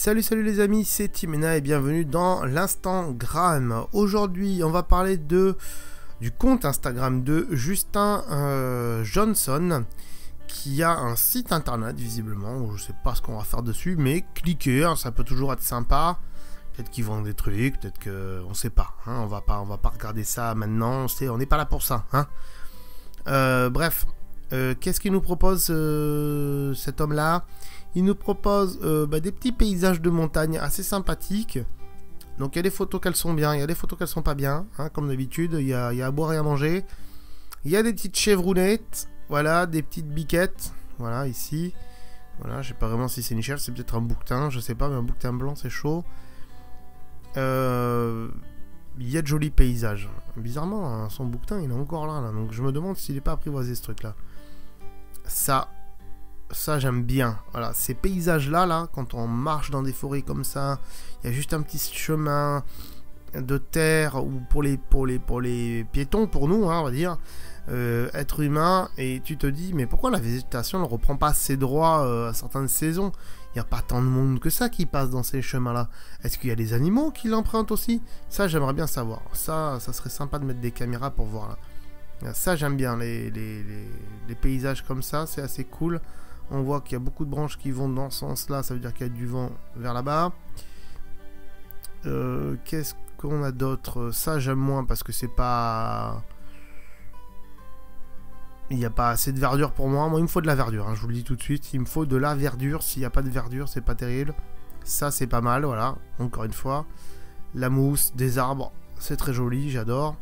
Salut les amis, c'est Timena et bienvenue dans l'Instagram. Aujourd'hui, on va parler du compte Instagram de Justin Johnson qui a un site internet visiblement. Je sais pas ce qu'on va faire dessus, mais cliquez, hein, ça peut toujours être sympa. Peut-être qu'ils vendent des trucs, peut-être que on sait pas. Hein, on va pas regarder ça maintenant. On n'est pas là pour ça. Hein. Bref, qu'est-ce qu'il nous propose cet homme-là? Il nous propose des petits paysages de montagne assez sympathiques. Donc il y a des photos qu'elles sont bien, il y a des photos qu'elles sont pas bien, hein, comme d'habitude. Il y a à boire et à manger. Il y a des petites chevrounettes, voilà, des petites biquettes, voilà, ici. Voilà, je sais pas vraiment si c'est une chèvre, c'est peut-être un bouquetin, je sais pas, mais un bouquetin blanc c'est chaud. Il y a de jolis paysages. Bizarrement, hein, son bouquetin il est encore là, donc je me demande s'il n'est pas apprivoisé ce truc-là. Ça j'aime bien. Voilà, ces paysages là, quand on marche dans des forêts comme ça, il y a juste un petit chemin de terre ou pour les piétons, pour nous, hein, on va dire, être humain, et tu te dis mais pourquoi la végétation ne reprend pas ses droits à certaines saisons? Il n'y a pas tant de monde que ça qui passe dans ces chemins là. Est-ce qu'il y a des animaux qui l'empruntent aussi? Ça j'aimerais bien savoir. Ça serait sympa de mettre des caméras pour voir là. Ça j'aime bien les paysages comme ça, c'est assez cool. On voit qu'il y a beaucoup de branches qui vont dans ce sens-là, ça veut dire qu'il y a du vent vers là-bas. Qu'est-ce qu'on a d'autre? Ça, j'aime moins parce que c'est pas... Il n'y a pas assez de verdure pour moi. Moi, il me faut de la verdure, hein, je vous le dis tout de suite. Il me faut de la verdure. S'il n'y a pas de verdure, c'est pas terrible. Ça, c'est pas mal, voilà. Encore une fois. La mousse, des arbres, c'est très joli, j'adore.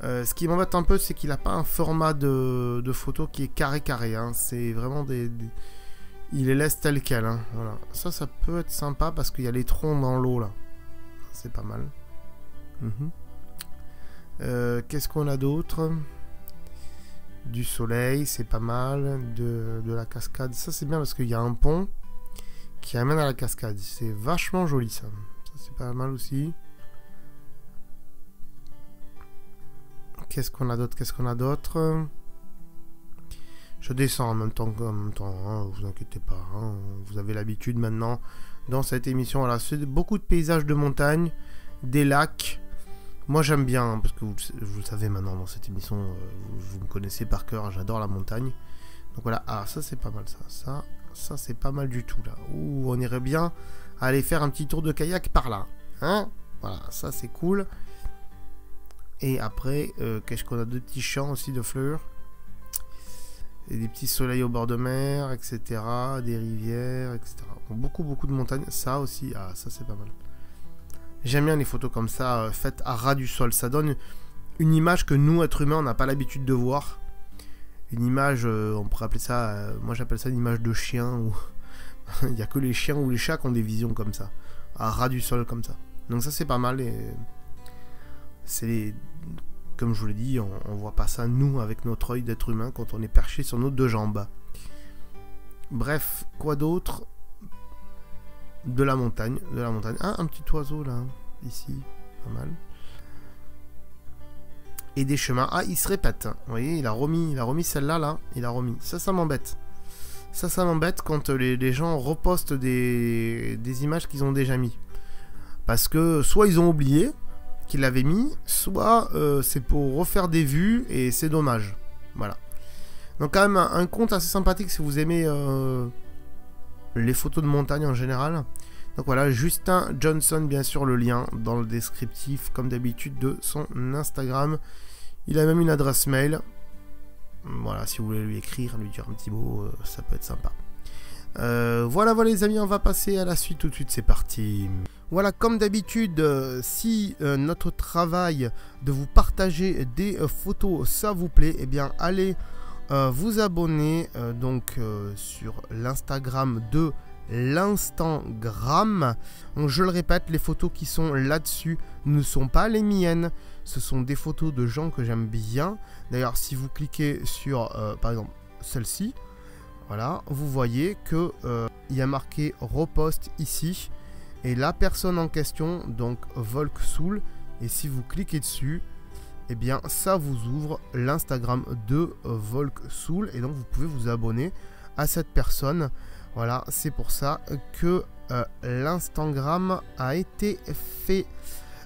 Ce qui m'embête un peu, c'est qu'il n'a pas un format de photo qui est carré. Hein. C'est vraiment il les laisse tel quel. Hein. Voilà. Ça peut être sympa parce qu'il y a les troncs dans l'eau là. C'est pas mal. Qu'est-ce qu'on a d'autre? Du soleil, c'est pas mal. De la cascade. Ça, c'est bien parce qu'il y a un pont qui amène à la cascade. C'est vachement joli ça. Ça, c'est pas mal aussi. Qu'est-ce qu'on a d'autre? Je descends en même temps, hein, vous inquiétez pas, hein, vous avez l'habitude maintenant dans cette émission. Voilà, c'est beaucoup de paysages de montagne, des lacs. Moi j'aime bien, hein, parce que vous le savez maintenant dans cette émission, vous me connaissez par cœur, j'adore la montagne. Donc voilà, ça c'est pas mal ça c'est pas mal du tout là. Ouh, on irait bien aller faire un petit tour de kayak par là, hein. Voilà, ça c'est cool. Et après, qu'est-ce qu'on a? De petits champs aussi de fleurs. Et des petits soleils au bord de mer, etc. Des rivières, etc. Bon, beaucoup de montagnes. Ça aussi, ça c'est pas mal. J'aime bien les photos comme ça, faites à ras du sol. Ça donne une image que nous, êtres humains, on n'a pas l'habitude de voir. Une image, on pourrait appeler ça... moi j'appelle ça une image de chien. Où il n'y a que les chiens ou les chats qui ont des visions comme ça. À ras du sol comme ça. Donc ça c'est pas mal. Et... comme je vous l'ai dit, on voit pas ça nous avec notre œil d'être humain quand on est perché sur nos deux jambes. Bref, quoi d'autre? De la montagne. Ah, un petit oiseau là, ici, pas mal. Et des chemins. Ah, il se répète. Vous voyez, il a remis celle-là là, il a remis. Ça m'embête. Ça m'embête quand les gens repostent des images qu'ils ont déjà mis. Parce que soit ils ont oublié qu'il l'avait mis, soit c'est pour refaire des vues et c'est dommage. Voilà. Donc quand même un compte assez sympathique si vous aimez les photos de montagne en général. Donc voilà, Justin Johnson, bien sûr le lien dans le descriptif comme d'habitude de son Instagram. Il a même une adresse mail. Voilà, si vous voulez lui écrire, lui dire un petit mot, ça peut être sympa. Voilà les amis, on va passer à la suite tout de suite, c'est parti. Voilà, comme d'habitude, si notre travail de vous partager des photos, ça vous plaît, eh bien allez vous abonner sur l'Instagram de l'Instagram. Donc, je le répète, les photos qui sont là-dessus ne sont pas les miennes, ce sont des photos de gens que j'aime bien. D'ailleurs, si vous cliquez sur, par exemple, celle-ci, voilà, vous voyez que il y a marqué repost ici. Et la personne en question, donc Volksoul, et si vous cliquez dessus, eh bien ça vous ouvre l'Instagram de Volksoul. Et donc vous pouvez vous abonner à cette personne. Voilà, c'est pour ça que l'Instagram a été fait.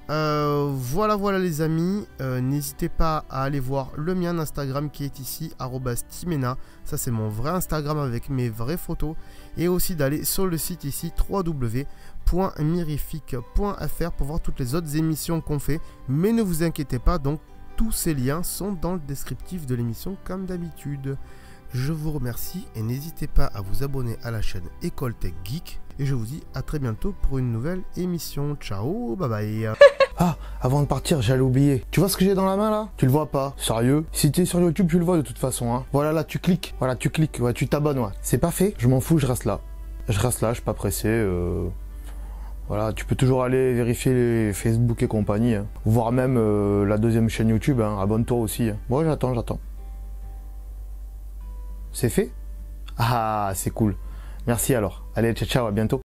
Voilà les amis, n'hésitez pas à aller voir le mien d'Instagram qui est ici, @timena, ça c'est mon vrai Instagram avec mes vraies photos, et aussi d'aller sur le site ici www.mirific.fr pour voir toutes les autres émissions qu'on fait, mais ne vous inquiétez pas, donc tous ces liens sont dans le descriptif de l'émission comme d'habitude. Je vous remercie et n'hésitez pas à vous abonner à la chaîne École Tech Geek. Et je vous dis à très bientôt pour une nouvelle émission. Ciao, bye bye. Ah, avant de partir, j'allais oublier. Tu vois ce que j'ai dans la main là? Tu le vois pas? Sérieux? Si tu es sur YouTube, tu le vois de toute façon. Hein. Voilà, là, tu cliques. Voilà, tu cliques. Ouais, tu t'abonnes. Ouais. C'est pas fait. Je m'en fous, je reste là. Je reste là, je suis pas pressé. Voilà, tu peux toujours aller vérifier les Facebook et compagnie. Hein. Voire même la deuxième chaîne YouTube. Hein. Abonne-toi aussi. Hein. Bon, j'attends. C'est fait? Ah, c'est cool. Merci alors. Allez, ciao, à bientôt.